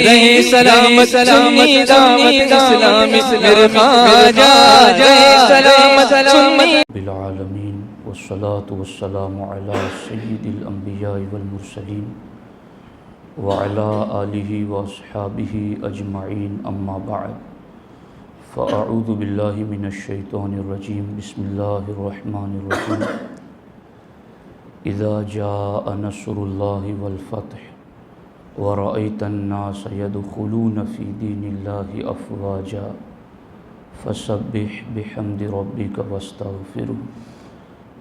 رہے سلامت سنی دعوت اسلام میرے خواجہ رہے سلامت سنی بالعالمین والصلاة والسلام علی سید الانبیاء والمرسلین وعلی آلہ واصحابہ اجمعین اما بعد فاعوذ باللہ من الشیطان الرجیم بسم اللہ الرحمن الرحیم اذا جاء نصر اللہ والفتح ورأيت الناس يدخلون في دين الله أفواجا فسبح بحمد ربك واستغفره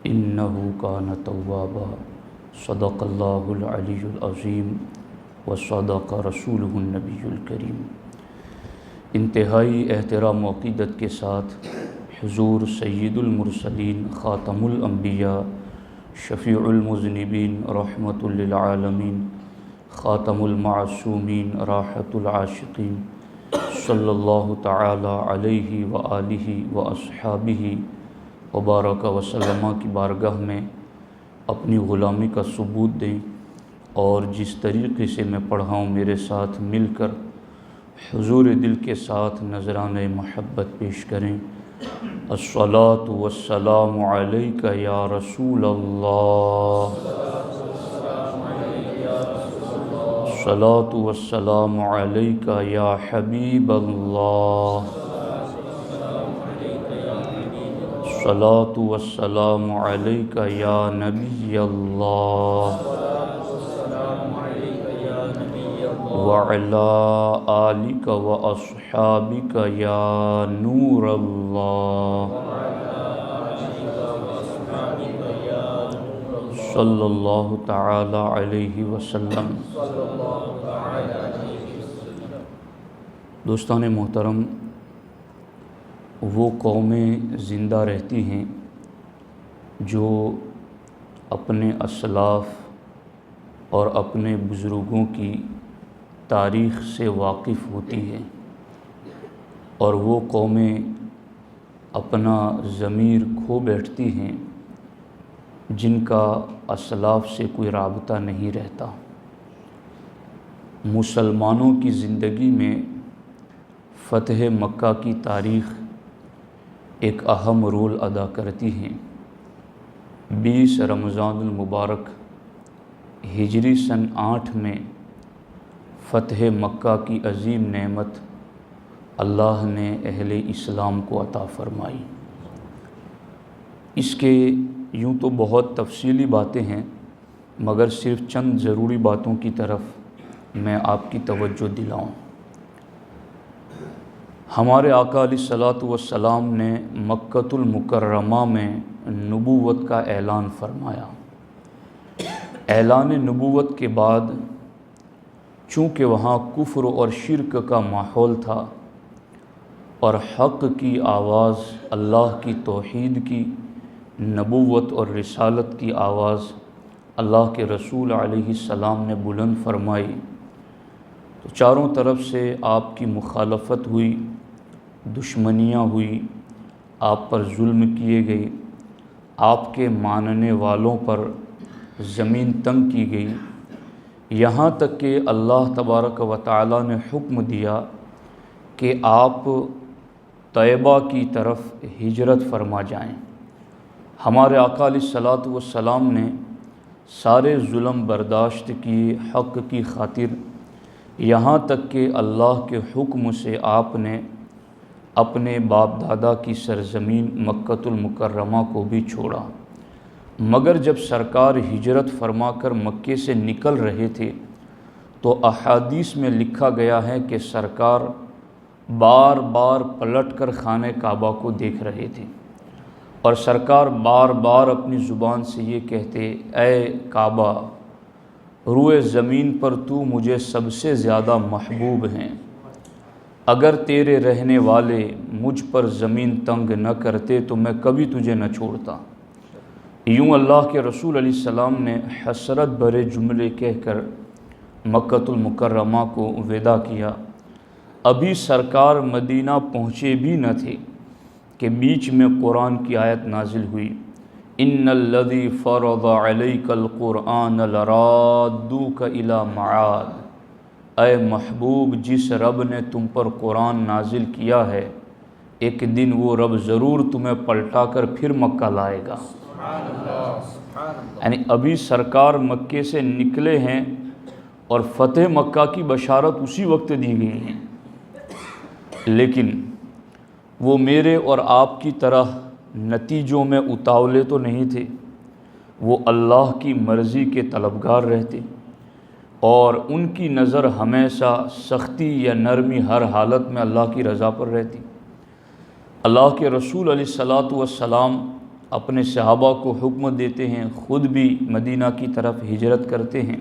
إنه كان توابا صدق الله العلي العظيم وصدق رسوله النبي الكريم۔ انتہائی احترام و عقیدت کے ساتھ حضور سید المرسلین خاتم الانبیاء شفیع المذنبین رحمت للعالمین خاتم المعصومین راحت العاشقین صلی اللہ تعالی علیہ وآلہ واصحابہ وبارک وسلم کی بارگاہ میں اپنی غلامی کا ثبوت دیں اور جس طریقے سے میں پڑھا ہوں میرے ساتھ مل کر حضور دل کے ساتھ نذرانۂ محبت پیش کریں۔ الصلاۃ والسلام علیک یا رسول اللہ، الصلاۃ والسلام علیک یا حبیب اللہ، الصلاۃ والسلام علیک یا نبی اللہ وعلی آلک واصحابک یا نور اللہ صلی اللہ تعالی علیہ وسلم۔ دوستان محترم، وہ قومیں زندہ رہتی ہیں جو اپنے اسلاف اور اپنے بزرگوں کی تاریخ سے واقف ہوتی ہیں، اور وہ قومیں اپنا ضمیر کھو بیٹھتی ہیں جن کا اسلاف سے کوئی رابطہ نہیں رہتا۔ مسلمانوں کی زندگی میں فتح مکہ کی تاریخ ایک اہم رول ادا کرتی ہیں۔ 20 رمضان المبارک ہجری سن 8 میں فتح مکہ کی عظیم نعمت اللہ نے اہل اسلام کو عطا فرمائی۔ اس کے یوں تو بہت تفصیلی باتیں ہیں، مگر صرف چند ضروری باتوں کی طرف میں آپ کی توجہ دلاؤں۔ ہمارے آقا علیہ الصلوۃ والسلام نے مکۃ المکرمہ میں نبوت کا اعلان فرمایا۔ اعلان نبوت کے بعد چونکہ وہاں کفر اور شرک کا ماحول تھا اور حق کی آواز اللہ کی توحید کی، نبوت اور رسالت کی آواز اللہ کے رسول علیہ السلام نے بلند فرمائی، تو چاروں طرف سے آپ کی مخالفت ہوئی، دشمنیاں ہوئی، آپ پر ظلم کیے گئے، آپ کے ماننے والوں پر زمین تنگ کی گئی، یہاں تک کہ اللہ تبارک و تعالی نے حکم دیا کہ آپ طیبہ کی طرف ہجرت فرما جائیں۔ ہمارے آقا علیہ الصلوۃ والسلام نے سارے ظلم برداشت کیے حق کی خاطر، یہاں تک کہ اللہ کے حکم سے آپ نے اپنے باپ دادا کی سرزمین مکۃ المکرمہ کو بھی چھوڑا۔ مگر جب سرکار ہجرت فرما کر مکے سے نکل رہے تھے تو احادیث میں لکھا گیا ہے کہ سرکار بار بار پلٹ کر خانہ کعبہ کو دیکھ رہے تھے، اور سرکار بار بار اپنی زبان سے یہ کہتے، اے کعبہ، روئے زمین پر تو مجھے سب سے زیادہ محبوب ہیں، اگر تیرے رہنے والے مجھ پر زمین تنگ نہ کرتے تو میں کبھی تجھے نہ چھوڑتا۔ یوں اللہ کے رسول علیہ السلام نے حسرت بھرے جملے کہہ کر مکۃ المکرمہ کو وداع کیا۔ ابھی سرکار مدینہ پہنچے بھی نہ تھے کہ بیچ میں قرآن کی آیت نازل ہوئی، ان الذی فرض علیک القرآن لرادوک الی معاد اے محبوب جس رب نے تم پر قرآن نازل کیا ہے ایک دن وہ رب ضرور تمہیں پلٹا کر پھر مکہ لائے گا۔ یعنی ابھی سرکار مکے سے نکلے ہیں اور فتح مکہ کی بشارت اسی وقت دی گئی ہیں، لیکن وہ میرے اور آپ کی طرح نتیجوں میں اتاولے تو نہیں تھے، وہ اللہ کی مرضی کے طلبگار رہتے اور ان کی نظر ہمیشہ سختی یا نرمی ہر حالت میں اللہ کی رضا پر رہتی۔ اللہ کے رسول علیہ الصلاۃ والسلام اپنے صحابہ کو حکم دیتے ہیں، خود بھی مدینہ کی طرف ہجرت کرتے ہیں۔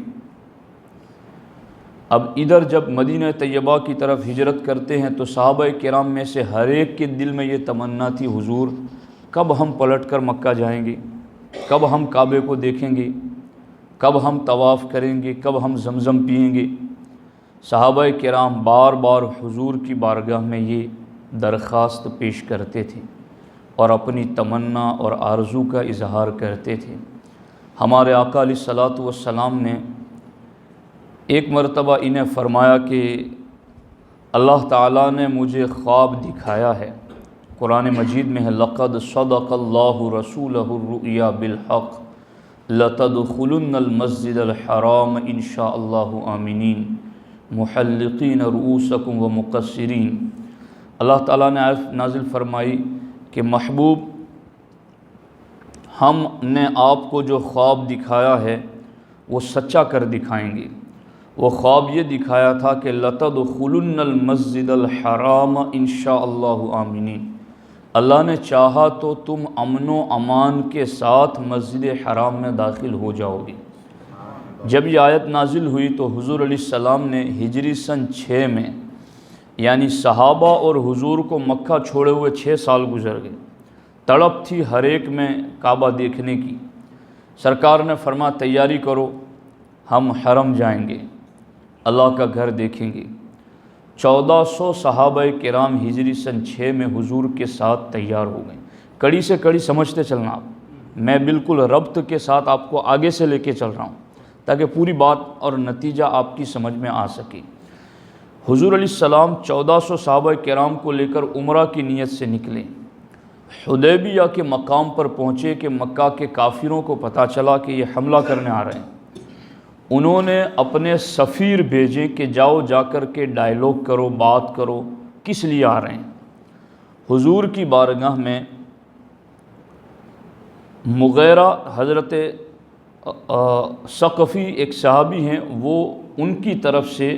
اب ادھر جب مدینہ طیبہ کی طرف ہجرت کرتے ہیں تو صحابہ کرام میں سے ہر ایک کے دل میں یہ تمنا تھی، حضور کب ہم پلٹ کر مکہ جائیں گے، کب ہم کعبے کو دیکھیں گے، کب ہم طواف کریں گے، کب ہم زمزم پئیں گے۔ صحابہ کرام بار بار حضور کی بارگاہ میں یہ درخواست پیش کرتے تھے اور اپنی تمنا اور آرزو کا اظہار کرتے تھے۔ ہمارے آقا علیہ الصلاۃ والسلام نے ایک مرتبہ انہیں فرمایا کہ اللہ تعالیٰ نے مجھے خواب دکھایا ہے، قرآن مجید میں ہے لَقَدْ صَدَقَ اللَّهُ رَسُولَهُ الرُّؤْيَا بِالْحَقِّ لَتَدْخُلُنَّ الْمَسْجِدَ الْحَرَامَ إِنْ شَاءَ اللَّهُ آمِنِينَ مُحَلِّقِينَ رُؤُوسَكُمْ وَمُقَصِّرِينَ۔ اللہ تعالیٰ نے آیت نازل فرمائی کہ محبوب ہم نے آپ کو جو خواب دکھایا ہے وہ سچا کر دکھائیں گے۔ وہ خواب یہ دکھایا تھا کہ لَتَدْخُلُنَّ الْمَسْجِدَ الْحَرَامَ إِنْ شَاءَ اللَّهُ آمِنِينَ، اللہ نے چاہا تو تم امن و امان کے ساتھ مسجد حرام میں داخل ہو جاؤ گے۔ جب یہ آیت نازل ہوئی تو حضور علیہ السلام نے ہجری سن 6 میں، یعنی صحابہ اور حضور کو مکہ چھوڑے ہوئے 6 سال گزر گئے، تڑپ تھی ہر ایک میں کعبہ دیکھنے کی۔ سرکار نے فرمایا تیاری کرو، ہم حرم جائیں گے، اللہ کا گھر دیکھیں گے۔ 1400 صحابہ کرام ہجری سن 6 میں حضور کے ساتھ تیار ہو گئے۔ کڑی سے کڑی سمجھتے چلنا آپ، میں بالکل ربط کے ساتھ آپ کو آگے سے لے کے چل رہا ہوں تاکہ پوری بات اور نتیجہ آپ کی سمجھ میں آ سکے۔ حضور علیہ السلام 1400 صحابہ کرام کو لے کر عمرہ کی نیت سے نکلے۔ حدیبیہ کے مقام پر پہنچے کہ مکہ کے کافروں کو پتہ چلا کہ یہ حملہ کرنے آ رہے ہیں۔ انہوں نے اپنے سفیر بھیجے کہ جاؤ جا کر کے ڈائیلاگ کرو، بات کرو، کس لیے آ رہے ہیں۔ حضور کی بارگاہ میں مغیرہ حضرت ثقفی ایک صحابی ہیں، وہ ان کی طرف سے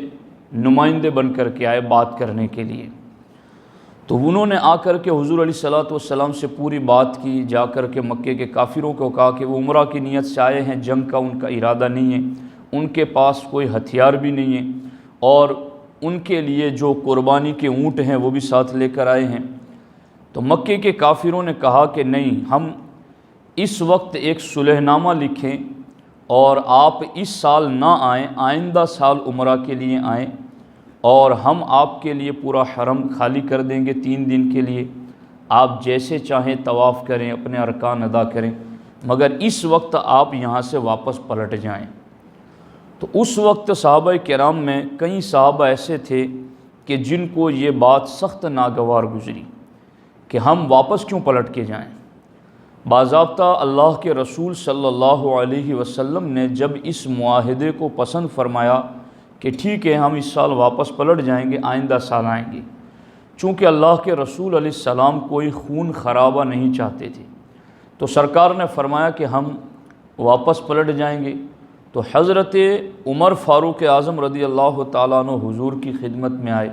نمائندے بن کر کے آئے بات کرنے کے لیے۔ تو انہوں نے آ کر کے حضور علیہ الصلاۃ والسلام سے پوری بات کی، جا کر کے مکے کے کافروں کو کہا کہ وہ عمرہ کی نیت سے آئے ہیں، جنگ کا ان کا ارادہ نہیں ہے، ان کے پاس کوئی ہتھیار بھی نہیں ہے، اور ان کے لیے جو قربانی کے اونٹ ہیں وہ بھی ساتھ لے کر آئے ہیں۔ تو مکے کے کافروں نے کہا کہ نہیں، ہم اس وقت ایک صلح نامہ لکھیں اور آپ اس سال نہ آئیں، آئندہ سال عمرہ کے لیے آئیں، اور ہم آپ کے لیے پورا حرم خالی کر دیں گے 3 دن کے لیے، آپ جیسے چاہیں طواف کریں، اپنے ارکان ادا کریں، مگر اس وقت آپ یہاں سے واپس پلٹ جائیں۔ تو اس وقت صحابہ کرام میں کئی صحابہ ایسے تھے کہ جن کو یہ بات سخت ناگوار گزری کہ ہم واپس کیوں پلٹ کے جائیں۔ باضابطہ اللہ کے رسول صلی اللہ علیہ وسلم نے جب اس معاہدے کو پسند فرمایا کہ ٹھیک ہے ہم اس سال واپس پلٹ جائیں گے، آئندہ سال آئیں گے، چونکہ اللہ کے رسول علیہ السلام کوئی خون خرابہ نہیں چاہتے تھے، تو سرکار نے فرمایا کہ ہم واپس پلٹ جائیں گے۔ تو حضرت عمر فاروق اعظم رضی اللہ تعالیٰ عنہ حضور کی خدمت میں آئے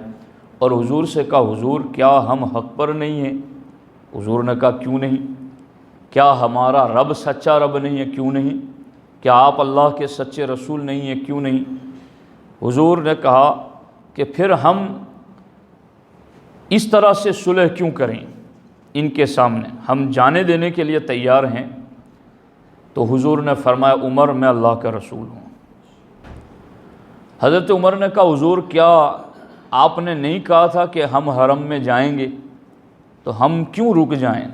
اور حضور سے کہا حضور کیا ہم حق پر نہیں ہیں؟ حضور نے کہا کیوں نہیں؟ کیا ہمارا رب سچا رب نہیں ہے؟ کیوں نہیں؟ کیا آپ اللہ کے سچے رسول نہیں ہیں؟ کیوں نہیں؟ حضور نے کہا کہ پھر ہم اس طرح سے صلح کیوں کریں ان کے سامنے، ہم جانے دینے کے لیے تیار ہیں۔ تو حضور نے فرمایا عمر میں اللہ کا رسول ہوں۔ حضرت عمر نے کہا حضور کیا آپ نے نہیں کہا تھا کہ ہم حرم میں جائیں گے، تو ہم کیوں رک جائیں؟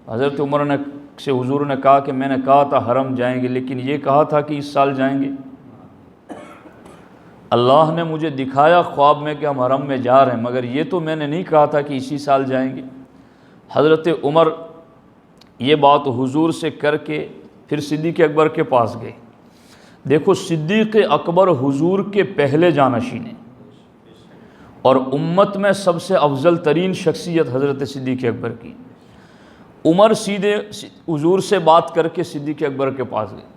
حضرت عمر نے سے حضور نے کہا کہ میں نے کہا تھا حرم جائیں گے، لیکن یہ کہا تھا کہ اس سال جائیں گے۔ اللہ نے مجھے دکھایا خواب میں کہ ہم حرم میں جا رہے ہیں، مگر یہ تو میں نے نہیں کہا تھا کہ اسی سال جائیں گے۔ حضرت عمر یہ بات حضور سے کر کے پھر صدیق اکبر کے پاس گئے۔ دیکھو صدیق اکبر حضور کے پہلے جانشین ہیں، اور امت میں سب سے افضل ترین شخصیت حضرت صدیق اکبر کی۔ عمر سیدھے حضور سے بات کر کے صدیق اکبر کے پاس گئے،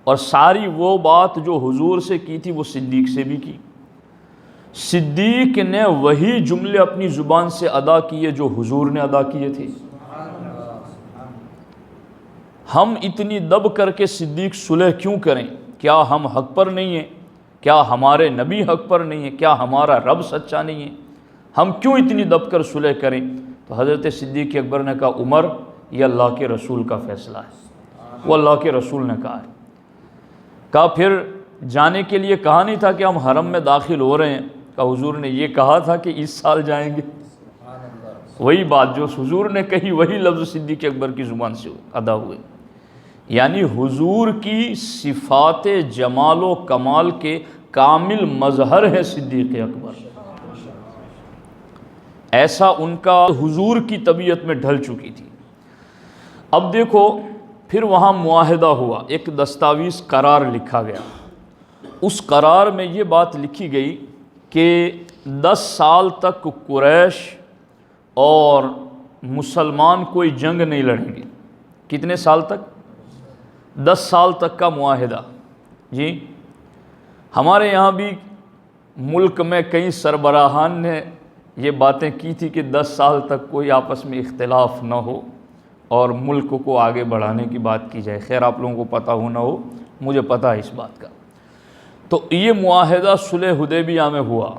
اور ساری وہ بات جو حضور سے کی تھی وہ صدیق سے بھی کی۔ صدیق نے وہی جملے اپنی زبان سے ادا کیے جو حضور نے ادا کیے تھے۔ ہم اتنی دب کر کے صدیق صلح کیوں کریں؟ کیا ہم حق پر نہیں ہیں؟ کیا ہمارے نبی حق پر نہیں ہیں؟ کیا ہمارا رب سچا نہیں ہے؟ ہم کیوں اتنی دب کر صلح کریں؟ تو حضرت صدیق اکبر نے کہا عمر یہ اللہ کے رسول کا فیصلہ ہے، وہ اللہ کے رسول نے کہا ہے۔ کہا پھر جانے کے لیے کہا نہیں تھا کہ ہم حرم میں داخل ہو رہے ہیں؟ کہا حضور نے یہ کہا تھا کہ اس سال جائیں گے۔ وہی بات جو حضور نے کہی وہی لفظ صدیق اکبر کی زبان سے ادا ہوئے۔ یعنی حضور کی صفات جمال و کمال کے کامل مظہر ہے صدیق اکبر، ایسا ان کا حضور کی طبیعت میں ڈھل چکی تھی۔ اب دیکھو پھر وہاں معاہدہ ہوا، ایک دستاویز قرار لکھا گیا۔ اس قرار میں یہ بات لکھی گئی کہ 10 سال تک قریش اور مسلمان کوئی جنگ نہیں لڑیں گے۔ کتنے سال تک؟ 10 سال تک کا معاہدہ۔ جی ہمارے یہاں بھی ملک میں کئی سربراہان نے یہ باتیں کی تھی کہ 10 سال تک کوئی آپس میں اختلاف نہ ہو اور ملک کو آگے بڑھانے کی بات کی جائے۔ خیر آپ لوگوں کو پتہ ہو نہ ہو، مجھے پتہ ہے اس بات کا۔ تو یہ معاہدہ صلح حدیبیہ میں ہوا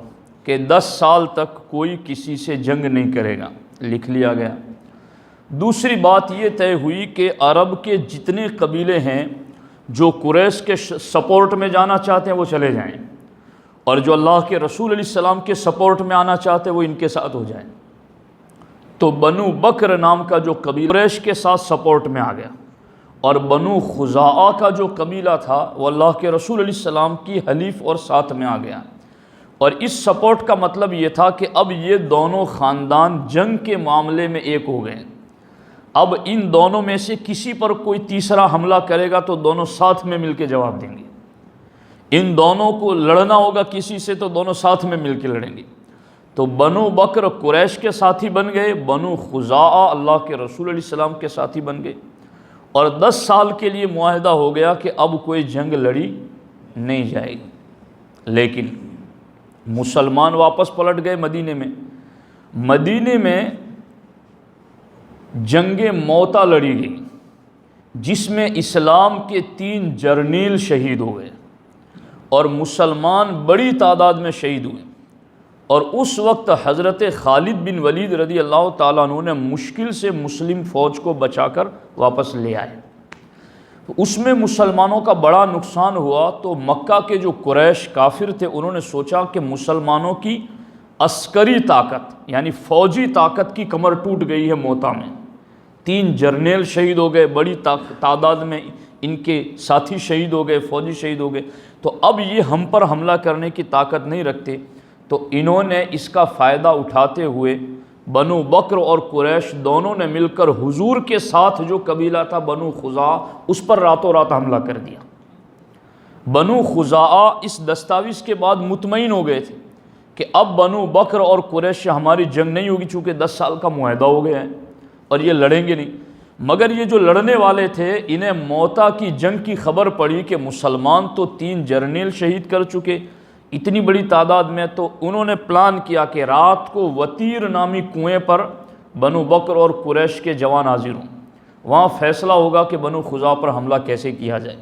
کہ 10 سال تک کوئی کسی سے جنگ نہیں کرے گا، لکھ لیا گیا۔ دوسری بات یہ طے ہوئی کہ عرب کے جتنے قبیلے ہیں جو قریش کے سپورٹ میں جانا چاہتے ہیں وہ چلے جائیں، اور جو اللہ کے رسول علیہ السلام کے سپورٹ میں آنا چاہتے ہیں وہ ان کے ساتھ ہو جائیں۔ تو بنو بکر نام کا جو قبیلہ قریش کے ساتھ سپورٹ میں آ گیا، اور بنو خزاعہ کا جو قبیلہ تھا وہ اللہ کے رسول علیہ السلام کی حلیف اور ساتھ میں آ گیا۔ اور اس سپورٹ کا مطلب یہ تھا کہ اب یہ دونوں خاندان جنگ کے معاملے میں ایک ہو گئے۔ اب ان دونوں میں سے کسی پر کوئی تیسرا حملہ کرے گا تو دونوں ساتھ میں مل کے جواب دیں گے۔ ان دونوں کو لڑنا ہوگا کسی سے تو دونوں ساتھ میں مل کے لڑیں گے۔ تو بنو بکر قریش کے ساتھی بن گئے، بنو خزاعہ اللہ کے رسول علیہ السلام کے ساتھی بن گئے، اور 10 سال کے لیے معاہدہ ہو گیا کہ اب کوئی جنگ لڑی نہیں جائے گی۔ لیکن مسلمان واپس پلٹ گئے مدینے میں جنگ موتا لڑی گئی، جس میں اسلام کے 3 جرنیل شہید ہوئے اور مسلمان بڑی تعداد میں شہید ہوئے۔ اور اس وقت حضرت خالد بن ولید رضی اللہ تعالیٰ عنہ نے مشکل سے مسلم فوج کو بچا کر واپس لے آئے۔ اس میں مسلمانوں کا بڑا نقصان ہوا، تو مکہ کے جو قریش کافر تھے انہوں نے سوچا کہ مسلمانوں کی عسکری طاقت یعنی فوجی طاقت کی کمر ٹوٹ گئی ہے موتا میں۔ 3 جرنیل شہید ہو گئے، بڑی تعداد میں ان کے ساتھی شہید ہو گئے، فوجی شہید ہو گئے، تو اب یہ ہم پر حملہ کرنے کی طاقت نہیں رکھتے۔ تو انہوں نے اس کا فائدہ اٹھاتے ہوئے بنو بکر اور قریش دونوں نے مل کر حضور کے ساتھ جو قبیلہ تھا بنو خزاعہ اس پر راتوں رات حملہ کر دیا۔ بنو خزاعہ اس دستاویز کے بعد مطمئن ہو گئے تھے کہ اب بنو بکر اور قریش سے ہماری جنگ نہیں ہوگی، چونکہ 10 سال کا معاہدہ ہو گیا ہے اور یہ لڑیں گے نہیں۔ مگر یہ جو لڑنے والے تھے انہیں موتا کی جنگ کی خبر پڑی کہ مسلمان تو 3 جرنیل شہید کر چکے اتنی بڑی تعداد میں، تو انہوں نے پلان کیا کہ رات کو وطیر نامی کنویں پر بنو بکر اور قریش کے جوان حاضر ہوں، وہاں فیصلہ ہوگا کہ بنو خزاعہ پر حملہ کیسے کیا جائے۔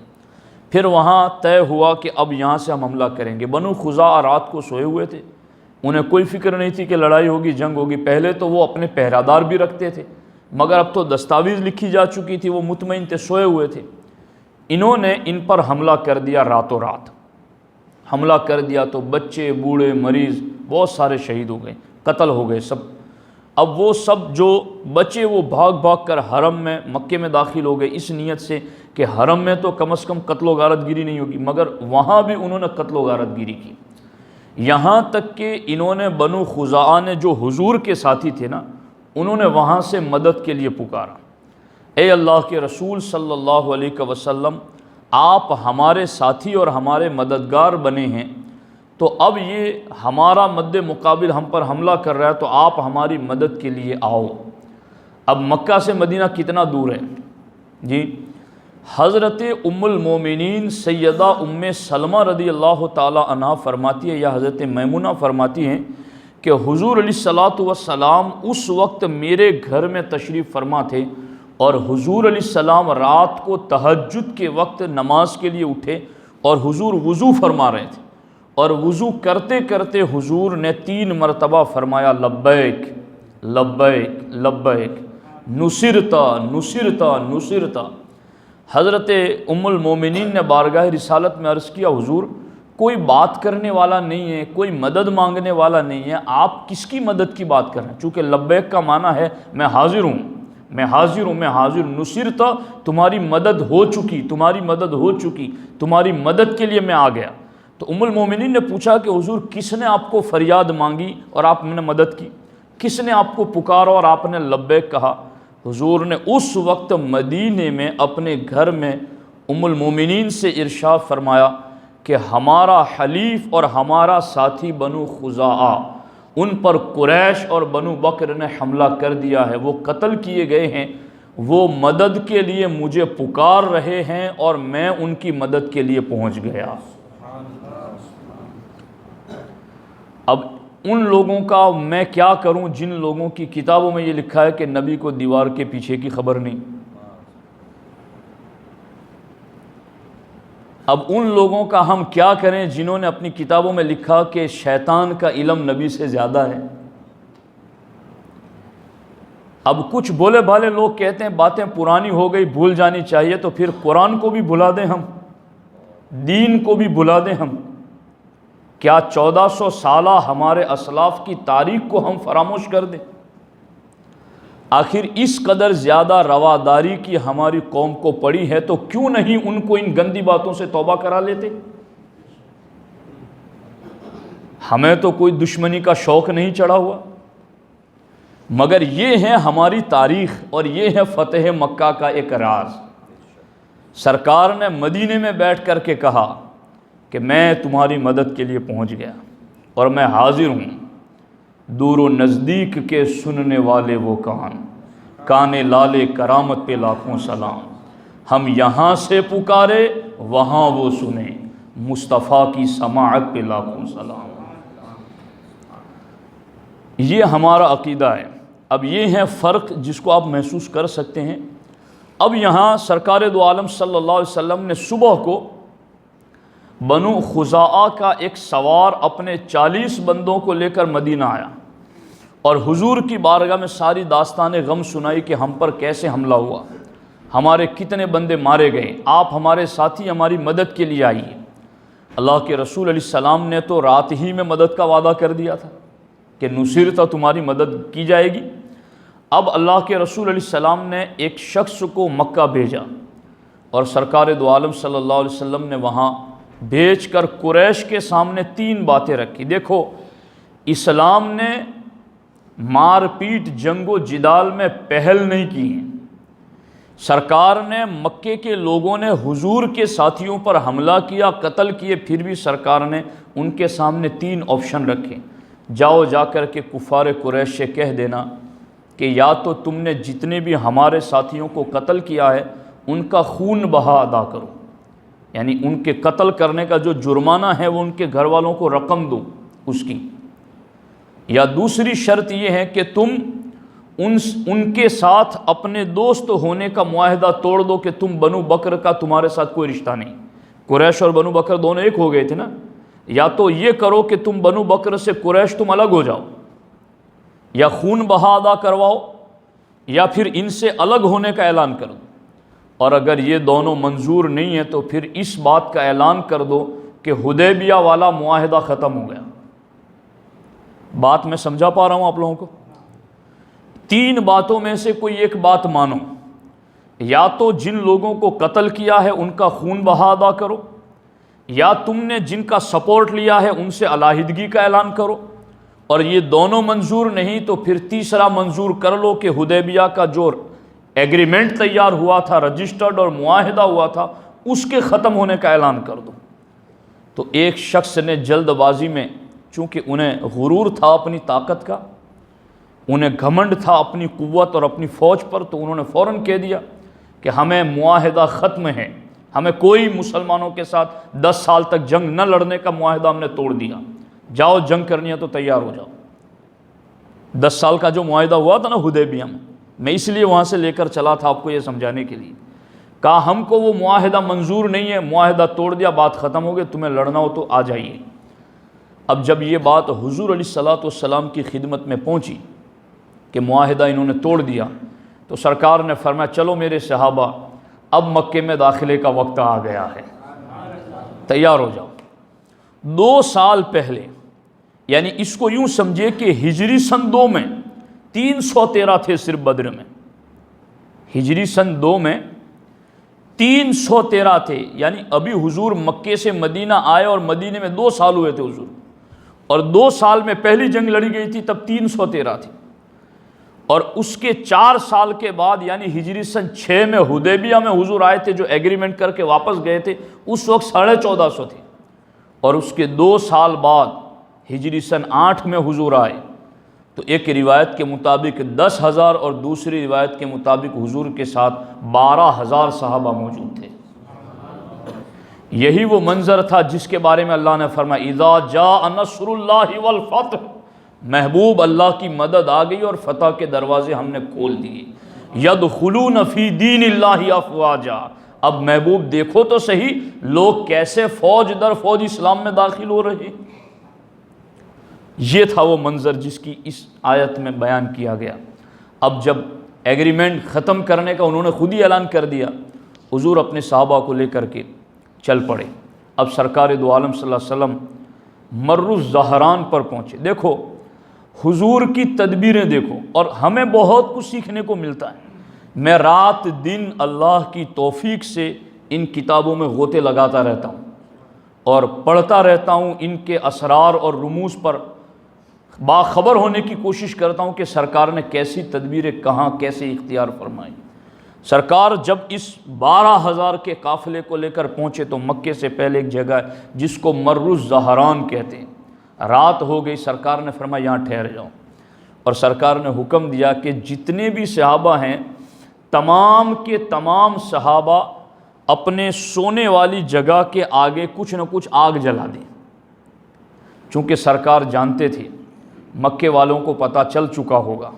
پھر وہاں طے ہوا کہ اب یہاں سے ہم حملہ کریں گے۔ بنو خزاعہ رات کو سوئے ہوئے تھے، انہیں کوئی فکر نہیں تھی کہ لڑائی ہوگی، جنگ ہوگی۔ پہلے تو وہ اپنے پہرادار بھی رکھتے تھے، مگر اب تو دستاویز لکھی جا چکی تھی، وہ مطمئن تھے، سوئے ہوئے تھے۔ انہوں نے ان پر حملہ کر دیا، راتوں رات حملہ کر دیا، تو بچے بوڑھے مریض بہت سارے شہید ہو گئے، قتل ہو گئے سب۔ اب وہ سب جو بچے وہ بھاگ بھاگ کر حرم میں مکے میں داخل ہو گئے، اس نیت سے کہ حرم میں تو کم از کم قتل و غارت گیری نہیں ہوگی، مگر وہاں بھی انہوں نے قتل و غارت گیری کی۔ یہاں تک کہ انہوں نے بنو خزاعہ نے جو حضور کے ساتھی تھے نا، انہوں نے وہاں سے مدد کے لیے پکارا، اے اللہ کے رسول صلی اللہ علیہ وسلم، آپ ہمارے ساتھی اور ہمارے مددگار بنے ہیں، تو اب یہ ہمارا مد مقابل ہم پر حملہ کر رہا ہے، تو آپ ہماری مدد کے لیے آؤ۔ اب مکہ سے مدینہ کتنا دور ہے جی؟ حضرت ام المومنین سیدہ ام سلمہ رضی اللہ تعالی عنہ فرماتی ہے، یا حضرت میمونہ فرماتی ہیں کہ حضور علیہ الصلوۃ والسلام اس وقت میرے گھر میں تشریف فرما تھے، اور حضور علیہ السلام رات کو تہجد کے وقت نماز کے لیے اٹھے، اور حضور وضو فرما رہے تھے، اور وضو کرتے کرتے حضور نے 3 مرتبہ فرمایا لبیک لبیک لبیک، نصرتا نصرتا نصرتا۔ حضرت ام المومنین نے بارگاہ رسالت میں عرض کیا، حضور کوئی بات کرنے والا نہیں ہے، کوئی مدد مانگنے والا نہیں ہے، آپ کس کی مدد کی بات کر رہے ہیں؟ چونکہ لبیک کا معنی ہے میں حاضر ہوں، میں حاضر ہوں، میں حاضر، نصرتا تمہاری مدد ہو چکی، تمہاری مدد ہو چکی، تمہاری مدد کے لیے میں آ گیا۔ تو ام المومنین نے پوچھا کہ حضور کس نے آپ کو فریاد مانگی اور آپ نے مدد کی؟ کس نے آپ کو پکارا اور آپ نے لبیک کہا؟ حضور نے اس وقت مدینے میں اپنے گھر میں ام المومنین سے ارشاد فرمایا کہ ہمارا حلیف اور ہمارا ساتھی بنو خزاعہ، ان پر قریش اور بنو بکر نے حملہ کر دیا ہے، وہ قتل کیے گئے ہیں، وہ مدد کے لیے مجھے پکار رہے ہیں اور میں ان کی مدد کے لیے پہنچ گیا۔ اب ان لوگوں کا میں کیا کروں جن لوگوں کی کتابوں میں یہ لکھا ہے کہ نبی کو دیوار کے پیچھے کی خبر نہیں۔ اب ان لوگوں کا ہم کیا کریں جنہوں نے اپنی کتابوں میں لکھا کہ شیطان کا علم نبی سے زیادہ ہے۔ اب کچھ بولے بھالے لوگ کہتے ہیں باتیں پرانی ہو گئی، بھول جانی چاہیے، تو پھر قرآن کو بھی بھلا دیں ہم، دین کو بھی بھلا دیں ہم؟ کیا 1400 سالہ ہمارے اسلاف کی تاریخ کو ہم فراموش کر دیں؟ آخر اس قدر زیادہ رواداری کی ہماری قوم کو پڑی ہے، تو کیوں نہیں ان کو ان گندی باتوں سے توبہ کرا لیتے؟ ہمیں تو کوئی دشمنی کا شوق نہیں چڑھا ہوا، مگر یہ ہے ہماری تاریخ اور یہ ہے فتح مکہ کا ایک راز۔ سرکار نے مدینے میں بیٹھ کر کے کہا کہ میں تمہاری مدد کے لیے پہنچ گیا اور میں حاضر ہوں، دور و نزدیک کے سننے والے وہ کان لالے کرامت پہ لاکھوں سلام، ہم یہاں سے پکارے وہاں وہ سنیں، مصطفیٰ کی سماعت پہ لاکھوں سلام۔ یہ ہمارا عقیدہ ہے۔ اب یہ ہے فرق جس کو آپ محسوس کر سکتے ہیں۔ اب یہاں سرکار دو عالم صلی اللہ علیہ وسلم نے صبح کو بنو خزاعہ کا ایک سوار اپنے 40 بندوں کو لے کر مدینہ آیا اور حضور کی بارگاہ میں ساری داستان غم سنائی کہ ہم پر کیسے حملہ ہوا، ہمارے کتنے بندے مارے گئے، آپ ہمارے ساتھی ہماری مدد کے لیے آئیے۔ اللہ کے رسول علیہ السلام نے تو رات ہی میں مدد کا وعدہ کر دیا تھا کہ نصرتا تمہاری مدد کی جائے گی۔ اب اللہ کے رسول علیہ السلام نے ایک شخص کو مکہ بھیجا اور سرکار دو عالم صلی اللہ علیہ وسلم نے وہاں بھیج کر قریش کے سامنے 3 باتیں رکھی۔ دیکھو، اسلام نے مار پیٹ جنگ و جدال میں پہل نہیں کی ہے۔ سرکار نے مکے کے لوگوں نے حضور کے ساتھیوں پر حملہ کیا، قتل کیے، پھر بھی سرکار نے ان کے سامنے 3 آپشن رکھے۔ جاؤ جا کر کے کفار قریش سے کہہ دینا کہ یا تو تم نے جتنے بھی ہمارے ساتھیوں کو قتل کیا ہے ان کا خون بہا ادا کرو، یعنی ان کے قتل کرنے کا جو جرمانہ ہے وہ ان کے گھر والوں کو رقم دو اس کی، یا دوسری شرط یہ ہے کہ تم ان کے ساتھ اپنے دوست ہونے کا معاہدہ توڑ دو کہ تم بنو بکر کا تمہارے ساتھ کوئی رشتہ نہیں۔ قریش اور بنو بکر دونوں ایک ہو گئے تھے نا، یا تو یہ کرو کہ تم بنو بکر سے قریش تم الگ ہو جاؤ، یا خون بہا ادا کرواؤ، یا پھر ان سے الگ ہونے کا اعلان کر دو۔ اور اگر یہ دونوں منظور نہیں ہے تو پھر اس بات کا اعلان کر دو کہ حدیبیہ والا معاہدہ ختم ہو گیا۔ بات میں سمجھا پا رہا ہوں آپ لوگوں کو؟ 3 باتوں میں سے کوئی ایک بات مانو، یا تو جن لوگوں کو قتل کیا ہے ان کا خون بہا ادا کرو، یا تم نے جن کا سپورٹ لیا ہے ان سے علیحدگی کا اعلان کرو، اور یہ دونوں منظور نہیں تو پھر تیسرا منظور کر لو کہ حدیبیہ کا جو ایگریمنٹ تیار ہوا تھا، رجسٹرڈ اور معاہدہ ہوا تھا، اس کے ختم ہونے کا اعلان کر دو۔ تو ایک شخص نے جلد بازی میں، چونکہ انہیں غرور تھا اپنی طاقت کا، انہیں گھمنڈ تھا اپنی قوت اور اپنی فوج پر، تو انہوں نے فوراً کہہ دیا کہ ہمیں معاہدہ ختم ہے، ہمیں کوئی مسلمانوں کے ساتھ 10 سال تک جنگ نہ لڑنے کا معاہدہ ہم نے توڑ دیا، جاؤ جنگ کرنی ہے تو تیار ہو جاؤ۔ 10 سال کا جو معاہدہ ہوا تھا نا حدیبیہ میں اس لیے وہاں سے لے کر چلا تھا آپ کو یہ سمجھانے کے لیے، کہا ہم کو وہ معاہدہ منظور نہیں ہے، معاہدہ توڑ دیا، بات ختم ہو گئی، تمہیں لڑنا ہو تو آ جائیے۔ اب جب یہ بات حضور علیہ الصلوۃ والسلام کی خدمت میں پہنچی کہ معاہدہ انہوں نے توڑ دیا، تو سرکار نے فرمایا چلو میرے صحابہ، اب مکے میں داخلے کا وقت آ گیا ہے، تیار ہو جاؤ۔ 2 سال پہلے، یعنی اس کو یوں سمجھے کہ ہجری سن 2 میں 313 تھے صرف بدر میں، ہجری سن 2 میں 313 تھے، یعنی ابھی حضور مکے سے مدینہ آئے اور مدینے میں 2 سال ہوئے تھے حضور، اور 2 سال میں پہلی جنگ لڑی گئی تھی تب 313 تھی، اور اس کے 4 سال کے بعد یعنی ہجری سن 6 میں حدیبیہ میں حضور آئے تھے، جو ایگریمنٹ کر کے واپس گئے تھے، اس وقت 1450 تھے، اور اس کے 2 سال بعد ہجری سن 8 میں حضور آئے، تو ایک روایت کے مطابق 10,000 اور دوسری روایت کے مطابق حضور کے ساتھ 12,000 صحابہ موجود تھے۔ یہی وہ منظر تھا جس کے بارے میں اللہ نے فرمایا اذا جاء نصر اللہ والفتح، محبوب اللہ کی مدد آ گئی اور فتح کے دروازے ہم نے کھول دیے، یدخلون فی دین اللہ افواجا، اب محبوب دیکھو تو صحیح لوگ کیسے فوج در فوج اسلام میں داخل ہو رہے ہیں۔ یہ تھا وہ منظر جس کی اس آیت میں بیان کیا گیا۔ اب جب ایگریمنٹ ختم کرنے کا انہوں نے خود ہی اعلان کر دیا، حضور اپنے صحابہ کو لے کر کے چل پڑے۔ اب سرکار دو عالم صلی اللہ علیہ وسلم مر الزہران پر پہنچے۔ دیکھو حضور کی تدبیریں دیکھو، اور ہمیں بہت کچھ سیکھنے کو ملتا ہے۔ میں رات دن اللہ کی توفیق سے ان کتابوں میں غوطے لگاتا رہتا ہوں اور پڑھتا رہتا ہوں، ان کے اسرار اور رموز پر باخبر ہونے کی کوشش کرتا ہوں کہ سرکار نے کیسی تدبیریں کہاں کیسے اختیار فرمائیں۔ سرکار جب اس 12,000 کے قافلے کو لے کر پہنچے تو مکے سے پہلے ایک جگہ ہے جس کو مر الزہران کہتے ہیں۔ رات ہو گئی، سرکار نے فرمایا یہاں ٹھہر جاؤ، اور سرکار نے حکم دیا کہ جتنے بھی صحابہ ہیں تمام کے تمام صحابہ اپنے سونے والی جگہ کے آگے کچھ نہ کچھ آگ جلا دیں، چونکہ سرکار جانتے تھے مکے والوں کو پتہ چل چکا ہوگا،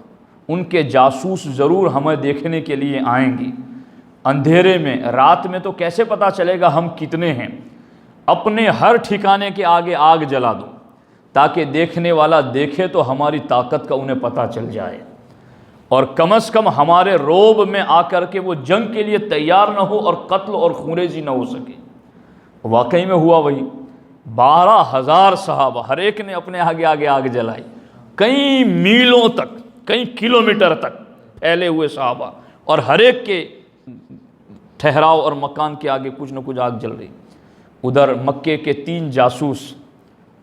ان کے جاسوس ضرور ہمیں دیکھنے کے لیے آئیں گے، اندھیرے میں رات میں تو کیسے پتہ چلے گا ہم کتنے ہیں، اپنے ہر ٹھکانے کے آگے آگ جلا دو تاکہ دیکھنے والا دیکھے تو ہماری طاقت کا انہیں پتہ چل جائے، اور کم از کم ہمارے روب میں آ کر کے وہ جنگ کے لیے تیار نہ ہو اور قتل اور خونریزی نہ ہو سکے۔ واقعی میں ہوا وہی، 12,000 صحابہ ہر ایک نے اپنے آگے آگے آگ جلائی، کئی میلوں تک کئی کلومیٹر تک پھیلے ہوئے صحابہ، اور ہر ایک کے ٹھہراؤ اور مکان کے آگے کچھ نہ کچھ آگ جل رہی۔ ادھر مکے کے 3 جاسوس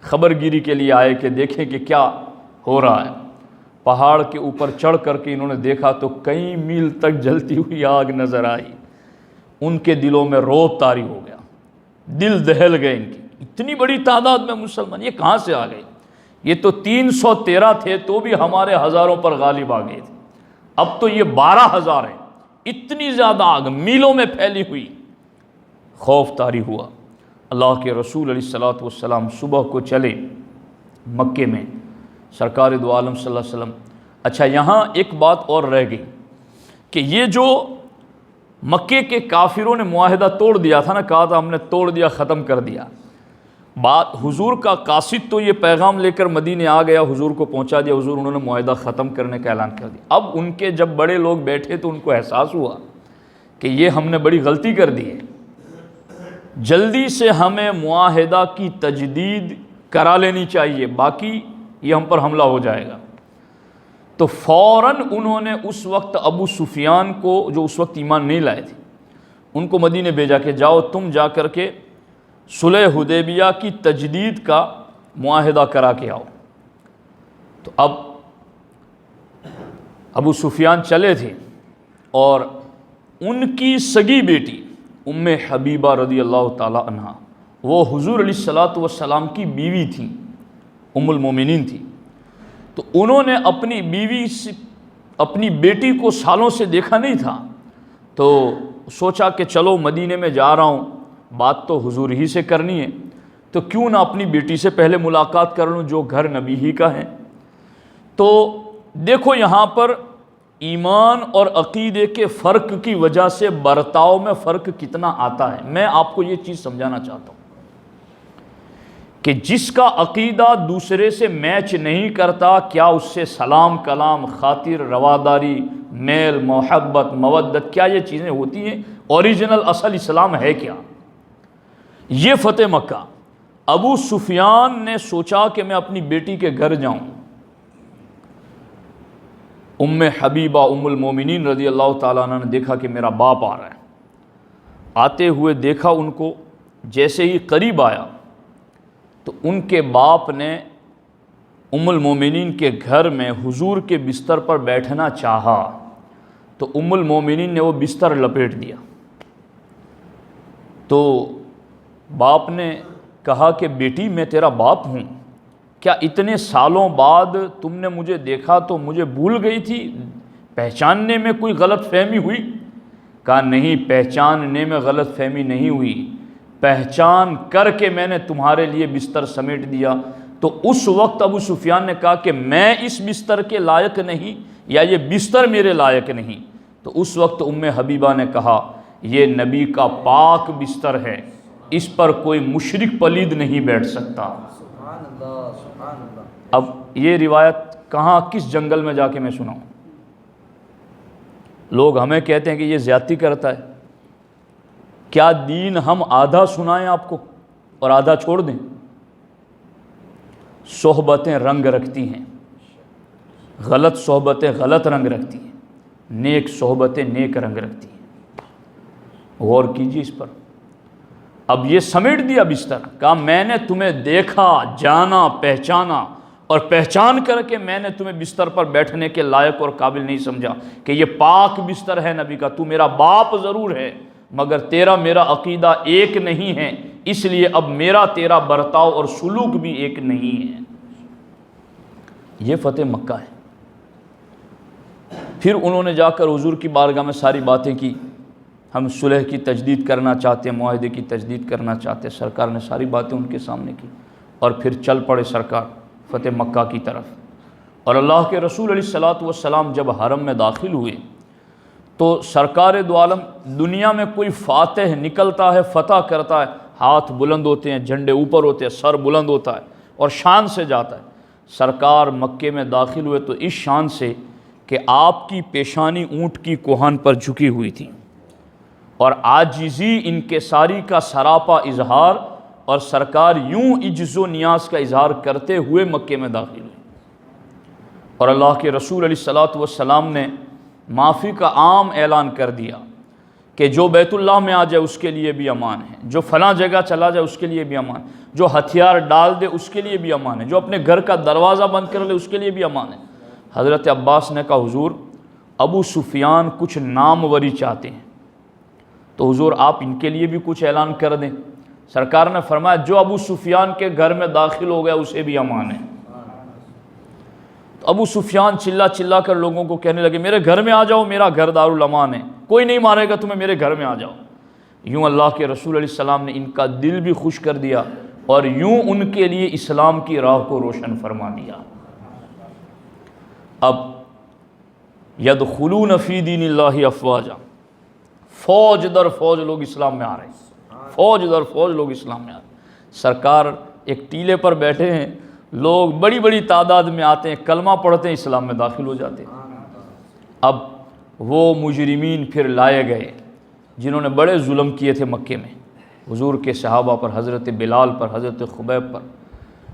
خبر گیری کے لیے آئے کہ دیکھیں کہ کیا ہو رہا ہے۔ پہاڑ کے اوپر چڑھ کر کے انہوں نے دیکھا تو کئی میل تک جلتی ہوئی آگ نظر آئی، ان کے دلوں میں رعب طاری ہو گیا، دل دہل گئے ان کی، اتنی بڑی تعداد میں مسلمان یہ کہاں سے آ گئے؟ یہ تو 313 تھے تو بھی ہمارے ہزاروں پر غالب آ گئے تھے، ب تو یہ 12,000 ہیں، اتنی زیادہ آگ میلوں میں پھیلی ہوئی۔ خوف طاری ہوا۔ اللہ کے رسول علیہ الصلوۃ والسلام صبح کو چلے مکے میں، سرکار دو عالم صلی اللہ علیہ وسلم۔ اچھا یہاں ایک بات اور رہ گئی کہ یہ جو مکے کے کافروں نے معاہدہ توڑ دیا تھا نا، کہا تھا ہم نے توڑ دیا، ختم کر دیا، بات حضور کا قاصد تو یہ پیغام لے کر مدینے آ گیا، حضور کو پہنچا دیا، حضور انہوں نے معاہدہ ختم کرنے کا اعلان کر دیا۔ اب ان کے جب بڑے لوگ بیٹھے تو ان کو احساس ہوا کہ یہ ہم نے بڑی غلطی کر دی ہے، جلدی سے ہمیں معاہدہ کی تجدید کرا لینی چاہیے، باقی یہ ہم پر حملہ ہو جائے گا۔ تو فوراً انہوں نے اس وقت ابو سفیان کو، جو اس وقت ایمان نہیں لائے تھے، ان کو مدینے بھیجا کہ جاؤ تم جا کر کے صلح حدیبیہ کی تجدید کا معاہدہ کرا کے آؤ۔ تو اب ابو سفیان چلے تھے اور ان کی سگی بیٹی ام حبیبہ رضی اللہ تعالی عنہ، وہ حضور علیہ الصلوۃ والسلام کی بیوی تھی، ام المومنین تھی۔ تو انہوں نے اپنی بیوی سے اپنی بیٹی کو سالوں سے دیکھا نہیں تھا، تو سوچا کہ چلو مدینے میں جا رہا ہوں، بات تو حضور ہی سے کرنی ہے، تو کیوں نہ اپنی بیٹی سے پہلے ملاقات کر لوں جو گھر نبی ہی کا ہے۔ تو دیکھو یہاں پر ایمان اور عقیدے کے فرق کی وجہ سے برتاؤ میں فرق کتنا آتا ہے۔ میں آپ کو یہ چیز سمجھانا چاہتا ہوں کہ جس کا عقیدہ دوسرے سے میچ نہیں کرتا، کیا اس سے سلام کلام، خاطر رواداری، میل محبت مودت، کیا یہ چیزیں ہوتی ہیں؟ اوریجنل اصل اسلام ہے کیا؟ یہ فتح مکہ، ابو سفیان نے سوچا کہ میں اپنی بیٹی کے گھر جاؤں۔ ام حبیبہ ام المومنین رضی اللہ تعالیٰ عنہ نے دیکھا کہ میرا باپ آ رہا ہے، آتے ہوئے دیکھا ان کو، جیسے ہی قریب آیا تو ان کے باپ نے ام المومنین کے گھر میں حضور کے بستر پر بیٹھنا چاہا، تو ام المومنین نے وہ بستر لپیٹ دیا۔ تو باپ نے کہا کہ بیٹی میں تیرا باپ ہوں، کیا اتنے سالوں بعد تم نے مجھے دیکھا تو مجھے بھول گئی تھی؟ پہچاننے میں کوئی غلط فہمی ہوئی؟ کہا نہیں، پہچاننے میں غلط فہمی نہیں ہوئی، پہچان کر کے میں نے تمہارے لیے بستر سمیٹ دیا۔ تو اس وقت ابو سفیان نے کہا کہ میں اس بستر کے لائق نہیں، یا یہ بستر میرے لائق نہیں۔ تو اس وقت ام حبیبہ نے کہا یہ نبی کا پاک بستر ہے، اس پر کوئی مشرک پلید نہیں بیٹھ سکتا۔ اب یہ روایت کہاں، کس جنگل میں جا کے میں سناؤں؟ لوگ ہمیں کہتے ہیں کہ یہ زیادتی کرتا ہے۔ کیا دین ہم آدھا سنائیں آپ کو اور آدھا چھوڑ دیں؟ صحبتیں رنگ رکھتی ہیں، غلط صحبتیں غلط رنگ رکھتی ہیں، نیک صحبتیں نیک رنگ رکھتی ہیں۔ غور کیجیے اس پر۔ اب یہ سمیٹ دیا بستر، کہا میں نے تمہیں دیکھا، جانا، پہچانا، اور پہچان کر کے میں نے تمہیں بستر پر بیٹھنے کے لائق اور قابل نہیں سمجھا کہ یہ پاک بستر ہے نبی کا، تو میرا باپ ضرور ہے مگر تیرا میرا عقیدہ ایک نہیں ہے، اس لیے اب میرا تیرا برتاؤ اور سلوک بھی ایک نہیں ہے۔ یہ فتح مکہ ہے۔ پھر انہوں نے جا کر حضور کی بارگاہ میں ساری باتیں کی، ہم صلح کی تجدید کرنا چاہتے ہیں، معاہدے کی تجدید کرنا چاہتے ہیں۔ سرکار نے ساری باتیں ان کے سامنے کی اور پھر چل پڑے سرکار فتح مکہ کی طرف۔ اور اللہ کے رسول علیہ الصلوۃ والسلام جب حرم میں داخل ہوئے تو سرکار دو عالم، دنیا میں کوئی فاتح نکلتا ہے، فتح کرتا ہے، ہاتھ بلند ہوتے ہیں، جھنڈے اوپر ہوتے ہیں، سر بلند ہوتا ہے اور شان سے جاتا ہے۔ سرکار مکے میں داخل ہوئے تو اس شان سے کہ آپ کی پیشانی اونٹ کی کوہان پر جھکی ہوئی تھی، اور عاجزی انکساری کا سراپا اظہار، اور سرکار یوں عجز و نیاز کا اظہار کرتے ہوئے مکے میں داخل ہوئے۔ اور اللہ کے رسول علیہ الصلوۃ والسلام نے معافی کا عام اعلان کر دیا کہ جو بیت اللہ میں آ جائے اس کے لیے بھی امان ہے، جو فلاں جگہ چلا جائے اس کے لیے بھی امان، جو ہتھیار ڈال دے اس کے لیے بھی امان ہے، جو اپنے گھر کا دروازہ بند کر لے اس کے لیے بھی امان ہے۔ حضرت عباس نے کہا حضور ابو سفیان کچھ ناموری چاہتے ہیں، تو حضور آپ ان کے لیے بھی کچھ اعلان کر دیں۔ سرکار نے فرمایا جو ابو سفیان کے گھر میں داخل ہو گیا اسے بھی امان ہے۔ تو ابو سفیان چلا چلا کر لوگوں کو کہنے لگے میرے گھر میں آ جاؤ، میرا گھر دارالامان ہے، کوئی نہیں مارے گا تمہیں، میرے گھر میں آ جاؤ۔ یوں اللہ کے رسول علیہ السلام نے ان کا دل بھی خوش کر دیا اور یوں ان کے لیے اسلام کی راہ کو روشن فرما دیا۔ اب یدخلون فی دین اللہ افواجا، فوج در فوج لوگ اسلام میں آ رہے ہیں، فوج در فوج لوگ اسلام میں آ رہے ہیں۔ سرکار ایک ٹیلے پر بیٹھے ہیں، لوگ بڑی بڑی تعداد میں آتے ہیں، کلمہ پڑھتے ہیں، اسلام میں داخل ہو جاتے ہیں۔ اب وہ مجرمین پھر لائے گئے جنہوں نے بڑے ظلم کیے تھے مکے میں، حضور کے صحابہ پر، حضرت بلال پر، حضرت خبیب پر،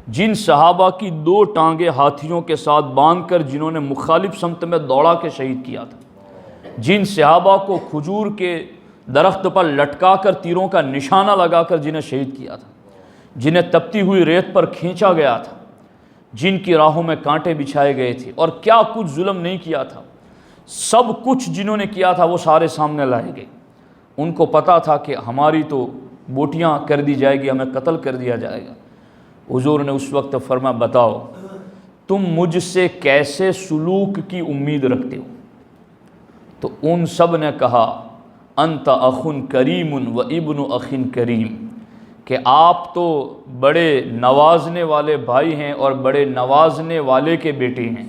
جن صحابہ کی 2 ٹانگیں ہاتھیوں کے ساتھ باندھ کر جنہوں نے مخالف سمت میں دوڑا کے شہید کیا تھا، جن صحابہ کو کھجور کے درخت پر لٹکا کر تیروں کا نشانہ لگا کر جنہیں شہید کیا تھا، جنہیں تپتی ہوئی ریت پر کھینچا گیا تھا، جن کی راہوں میں کانٹے بچھائے گئے تھے، اور کیا کچھ ظلم نہیں کیا تھا، سب کچھ جنہوں نے کیا تھا وہ سارے سامنے لائے گئے۔ ان کو پتہ تھا کہ ہماری تو بوٹیاں کر دی جائے گی، ہمیں قتل کر دیا جائے گا۔ حضور نے اس وقت فرمایا بتاؤ تم مجھ سے کیسے سلوک کی امید رکھتے ہو؟ تو ان سب نے کہا انت اخ کریم و ابن اخ کریم، کہ آپ تو بڑے نوازنے والے بھائی ہیں اور بڑے نوازنے والے کے بیٹے ہیں۔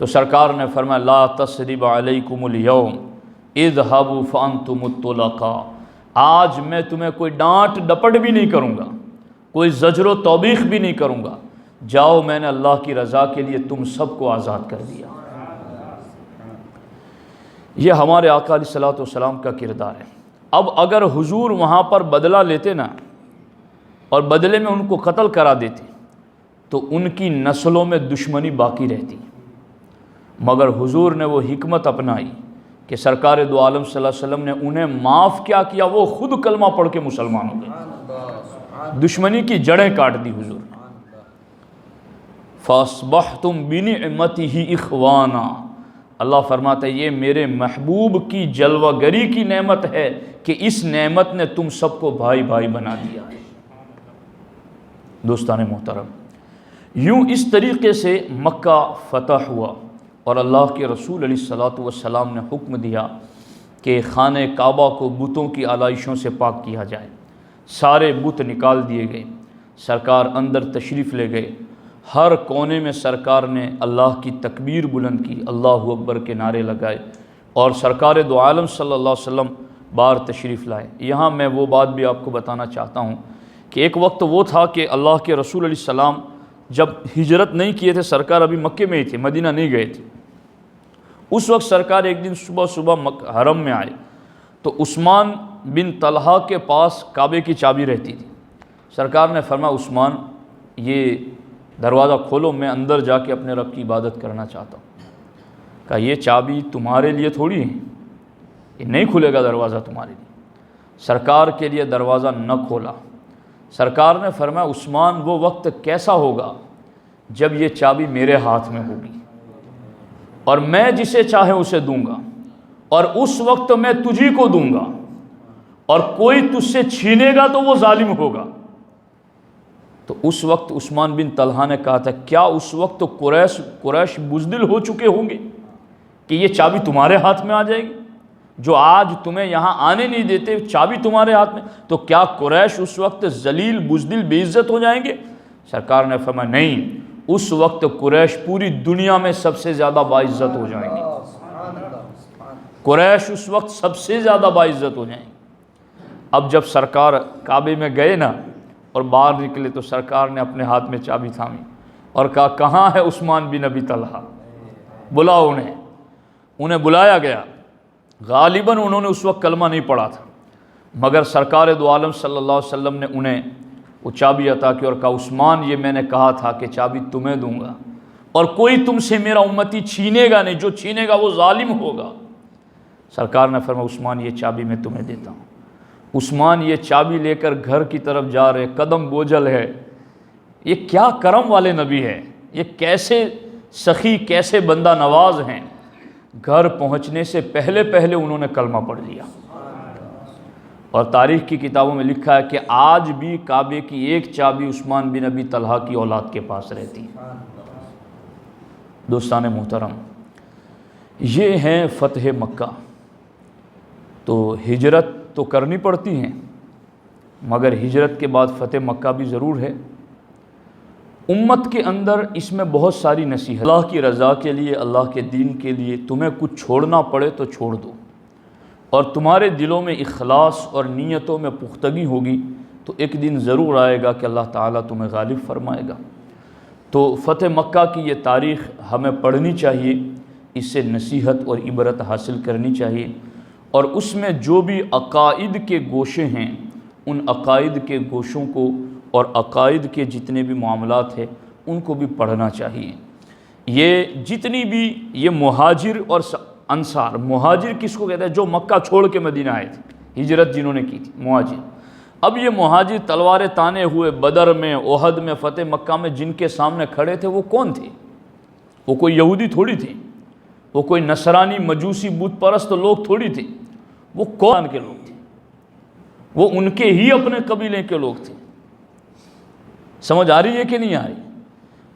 تو سرکار نے فرمایا لا تثریب علیکم الیوم اذهبوا فانتم الطلقاء، آج میں تمہیں کوئی ڈانٹ ڈپٹ بھی نہیں کروں گا، کوئی زجر و توبیخ بھی نہیں کروں گا، جاؤ میں نے اللہ کی رضا کے لیے تم سب کو آزاد کر دیا۔ یہ ہمارے آقا علیہ الصلوۃ والسلام کا کردار ہے۔ اب اگر حضور وہاں پر بدلہ لیتے نا اور بدلے میں ان کو قتل کرا دیتے تو ان کی نسلوں میں دشمنی باقی رہتی، مگر حضور نے وہ حکمت اپنائی کہ سرکار دو عالم صلی اللہ علیہ وسلم نے انہیں معاف کیا وہ خود کلمہ پڑھ کے مسلمان ہو گئے، دشمنی کی جڑیں کاٹ دی حضور نے۔ فَأَصْبَحْتُمْ بِنِعْمَتِهِ إِخْوَانًا، اللہ فرماتا ہے یہ میرے محبوب کی جلوہ گری کی نعمت ہے کہ اس نعمت نے تم سب کو بھائی بھائی بنا دیا ہے۔ دوستان محترم، یوں اس طریقے سے مکہ فتح ہوا اور اللہ کے رسول علیہ الصلوۃ والسلام نے حکم دیا کہ خانہ کعبہ کو بتوں کی آلائشوں سے پاک کیا جائے۔ سارے بت نکال دیے گئے، سرکار اندر تشریف لے گئے، ہر کونے میں سرکار نے اللہ کی تکبیر بلند کی، اللہ اکبر کے نعرے لگائے، اور سرکار دو عالم صلی اللہ علیہ وسلم باہر تشریف لائے۔ یہاں میں وہ بات بھی آپ کو بتانا چاہتا ہوں کہ ایک وقت وہ تھا کہ اللہ کے رسول علیہ السلام جب ہجرت نہیں کیے تھے، سرکار ابھی مکے میں ہی تھے، مدینہ نہیں گئے تھے۔ اس وقت سرکار ایک دن صبح حرم میں آئے تو عثمان بن طلحہ کے پاس کعبے کی چابی رہتی تھی۔ سرکار نے فرمایا عثمان یہ دروازہ کھولو، میں اندر جا کے اپنے رب کی عبادت کرنا چاہتا ہوں۔ کہا یہ چابی تمہارے لیے تھوڑی ہے، یہ نہیں کھلے گا دروازہ تمہارے لیے۔ سرکار کے لیے دروازہ نہ کھولا۔ سرکار نے فرمایا عثمان وہ وقت کیسا ہوگا جب یہ چابی میرے ہاتھ میں ہوگی اور میں جسے چاہے اسے دوں گا، اور اس وقت میں تجھی کو دوں گا اور کوئی تجھ سے چھینے گا تو وہ ظالم ہوگا۔ تو اس وقت عثمان بن طلحہ نے کہا تھا کیا اس وقت تو قریش بزدل ہو چکے ہوں گے کہ یہ چابی تمہارے ہاتھ میں آ جائے گی؟ جو آج تمہیں یہاں آنے نہیں دیتے، چابی تمہارے ہاتھ میں، تو کیا قریش اس وقت ذلیل بزدل بے عزت ہو جائیں گے؟ سرکار نے فرمایا نہیں، اس وقت قریش پوری دنیا میں سب سے زیادہ باعزت ہو جائیں گے۔ قریش اس وقت سب سے زیادہ باعزت ہو جائیں گے۔ اب جب سرکار کعبے میں گئے نا اور باہر نکلے تو سرکار نے اپنے ہاتھ میں چابی تھامی اور کہا کہاں ہے عثمان بن ابی طلحہ، بلاؤ انہیں بلایا گیا۔ غالباً انہوں نے اس وقت کلمہ نہیں پڑھا تھا، مگر سرکار دو عالم صلی اللہ علیہ وسلم نے انہیں وہ چابی عطا کی اور کہا عثمان یہ میں نے کہا تھا کہ چابی تمہیں دوں گا اور کوئی تم سے میرا امتی چھینے گا نہیں، جو چھینے گا وہ ظالم ہوگا۔ سرکار نے فرمایا عثمان یہ چابی میں تمہیں دیتا ہوں۔ عثمان یہ چابی لے کر گھر کی طرف جا رہے، قدم بوجھل ہے۔ یہ کیا کرم والے نبی ہے، یہ کیسے سخی، کیسے بندہ نواز ہیں۔ گھر پہنچنے سے پہلے انہوں نے کلمہ پڑھ لیا، اور تاریخ کی کتابوں میں لکھا ہے کہ آج بھی کعبے کی ایک چابی عثمان بن ابی طلحہ کی اولاد کے پاس رہتی ہے۔ دوستان محترم، یہ ہیں فتح مکہ۔ تو ہجرت تو کرنی پڑتی ہیں، مگر ہجرت کے بعد فتح مکہ بھی ضرور ہے۔ امت کے اندر اس میں بہت ساری نصیحت، اللہ کی رضا کے لیے، اللہ کے دین کے لیے تمہیں کچھ چھوڑنا پڑے تو چھوڑ دو، اور تمہارے دلوں میں اخلاص اور نیتوں میں پختگی ہوگی تو ایک دن ضرور آئے گا کہ اللہ تعالیٰ تمہیں غالب فرمائے گا۔ تو فتح مکہ کی یہ تاریخ ہمیں پڑھنی چاہیے، اس سے نصیحت اور عبرت حاصل کرنی چاہیے، اور اس میں جو بھی عقائد کے گوشے ہیں ان عقائد کے گوشوں کو اور عقائد کے جتنے بھی معاملات ہیں ان کو بھی پڑھنا چاہیے۔ یہ جتنی بھی یہ مہاجر اور انصار، مہاجر کس کو کہتے ہیں؟ جو مکہ چھوڑ کے مدینہ آئے تھے، ہجرت جنہوں نے کی تھی، مہاجر۔ اب یہ مہاجر تلواریں تانے ہوئے بدر میں، احد میں، فتح مکہ میں جن کے سامنے کھڑے تھے وہ کون تھے؟ وہ کوئی یہودی تھوڑی تھے، وہ کوئی نصرانی مجوسی بت پرست لوگ تھوڑی تھے، وہ کون کے لوگ تھے؟ وہ ان کے ہی اپنے قبیلے کے لوگ تھے۔ سمجھ آ رہی ہے کہ نہیں آ رہی؟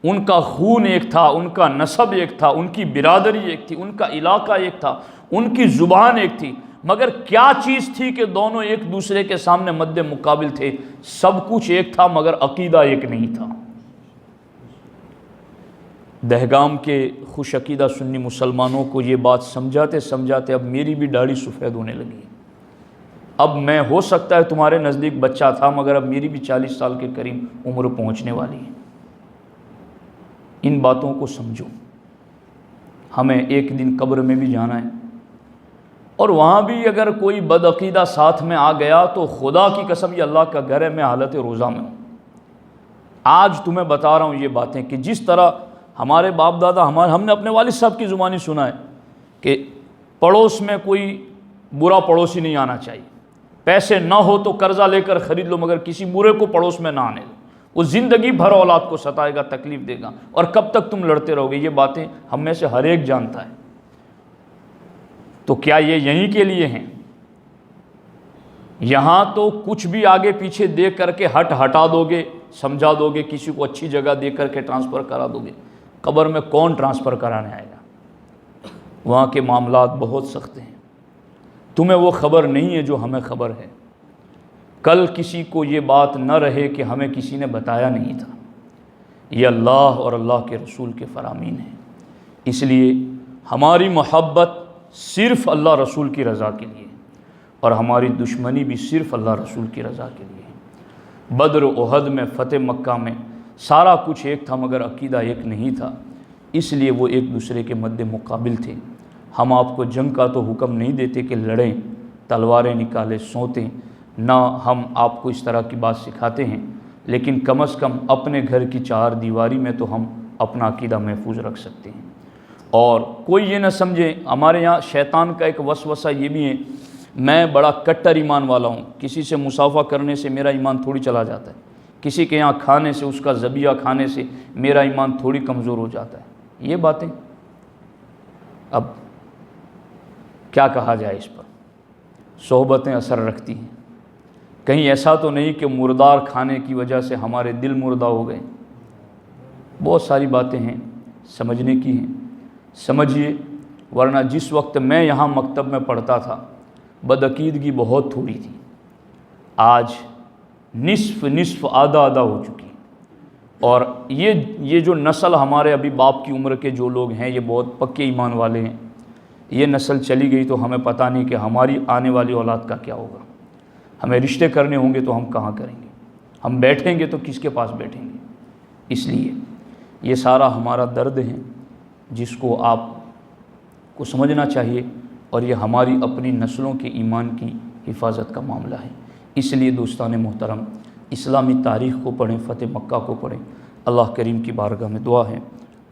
ان کا خون ایک تھا، ان کا نسب ایک تھا، ان کی برادری ایک تھی، ان کا علاقہ ایک تھا، ان کی زبان ایک تھی، مگر کیا چیز تھی کہ دونوں ایک دوسرے کے سامنے مد مقابل تھے؟ سب کچھ ایک تھا مگر عقیدہ ایک نہیں تھا۔ دہگام کے خوش عقیدہ سنی مسلمانوں کو یہ بات سمجھاتے سمجھاتے اب میری بھی داڑھی سفید ہونے لگی ہے۔ اب میں، ہو سکتا ہے تمہارے نزدیک بچہ تھا، مگر اب میری بھی 40 سال کے قریب عمر پہنچنے والی ہے۔ ان باتوں کو سمجھو، ہمیں ایک دن قبر میں بھی جانا ہے، اور وہاں بھی اگر کوئی بدعقیدہ ساتھ میں آ گیا تو خدا کی قسم یہ اللہ کا گھر ہے، میں حالت روزہ میں ہوں۔ آج تمہیں بتا رہا ہوں یہ باتیں کہ جس طرح ہمارے باپ دادا، ہم نے اپنے والد صاحب کی زبانی سنا ہے کہ پڑوس میں کوئی برا پڑوسی نہیں آنا چاہیے، پیسے نہ ہو تو قرضہ لے کر خرید لو مگر کسی برے کو پڑوس میں نہ آنے دو، وہ زندگی بھر اولاد کو ستائے گا، تکلیف دے گا، اور کب تک تم لڑتے رہو گے۔ یہ باتیں ہم میں سے ہر ایک جانتا ہے۔ تو کیا یہ یہیں کے لیے ہیں؟ یہاں تو کچھ بھی آگے پیچھے دیکھ کر کے ہٹا دو گے، سمجھا دو گے، کسی کو اچھی جگہ دے کر کے ٹرانسفر کرا دو گے۔ قبر میں کون ٹرانسفر کرانے آئے گا؟ وہاں کے معاملات بہت سخت ہیں، تمہیں وہ خبر نہیں ہے جو ہمیں خبر ہے۔ کل کسی کو یہ بات نہ رہے کہ ہمیں کسی نے بتایا نہیں تھا۔ یہ اللہ اور اللہ کے رسول کے فرامین ہیں، اس لیے ہماری محبت صرف اللہ رسول کی رضا کے لیے، اور ہماری دشمنی بھی صرف اللہ رسول کی رضا کے لیے۔ بدر و احد میں، فتح مکہ میں سارا کچھ ایک تھا مگر عقیدہ ایک نہیں تھا، اس لیے وہ ایک دوسرے کے مد مقابل تھے۔ ہم آپ کو جنگ کا تو حکم نہیں دیتے کہ لڑیں، تلواریں نکالیں، سوتیں، نہ ہم آپ کو اس طرح کی بات سکھاتے ہیں، لیکن کم از کم اپنے گھر کی 4 دیواری میں تو ہم اپنا عقیدہ محفوظ رکھ سکتے ہیں۔ اور کوئی یہ نہ سمجھے، ہمارے یہاں شیطان کا ایک وسوسہ یہ بھی ہے، میں بڑا کٹر ایمان والا ہوں، کسی سے مصافحہ کرنے سے میرا ایمان تھوڑی چلا جاتا ہے، کسی کے یہاں کھانے سے، اس کا ذبیحہ کھانے سے میرا ایمان تھوڑی کمزور ہو جاتا ہے۔ یہ باتیں اب کیا کہا جائے اس پر؟ صحبتیں اثر رکھتی ہیں، کہیں ایسا تو نہیں کہ مردار کھانے کی وجہ سے ہمارے دل مردہ ہو گئے۔ بہت ساری باتیں ہیں، سمجھنے کی ہیں، سمجھیے، ورنہ جس وقت میں یہاں مکتب میں پڑھتا تھا بدعقیدگی بہت تھوڑی تھی، آج نصف آدھا ہو چکی۔ اور یہ جو نسل ہمارے ابھی باپ کی عمر کے جو لوگ ہیں، یہ بہت پکے ایمان والے ہیں۔ یہ نسل چلی گئی تو ہمیں پتہ نہیں کہ ہماری آنے والی اولاد کا کیا ہوگا۔ ہمیں رشتے کرنے ہوں گے تو ہم کہاں کریں گے؟ ہم بیٹھیں گے تو کس کے پاس بیٹھیں گے؟ اس لیے یہ سارا ہمارا درد ہے جس کو آپ کو سمجھنا چاہیے، اور یہ ہماری اپنی نسلوں کے ایمان کی حفاظت کا معاملہ ہے۔ اس لیے دوستان محترم، اسلامی تاریخ کو پڑھیں، فتح مکہ کو پڑھیں۔ اللہ کریم کی بارگاہ میں دعا ہے،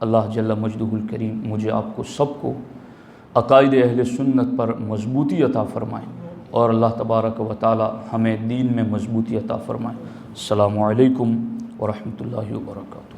اللہ جل مجدہ الکریم مجھے آپ کو سب کو عقائد اہل سنت پر مضبوطی عطا فرمائیں، اور اللہ تبارک و تعالی ہمیں دین میں مضبوطی عطا فرمائیں۔ السلام علیکم ورحمۃ اللہ وبرکاتہ۔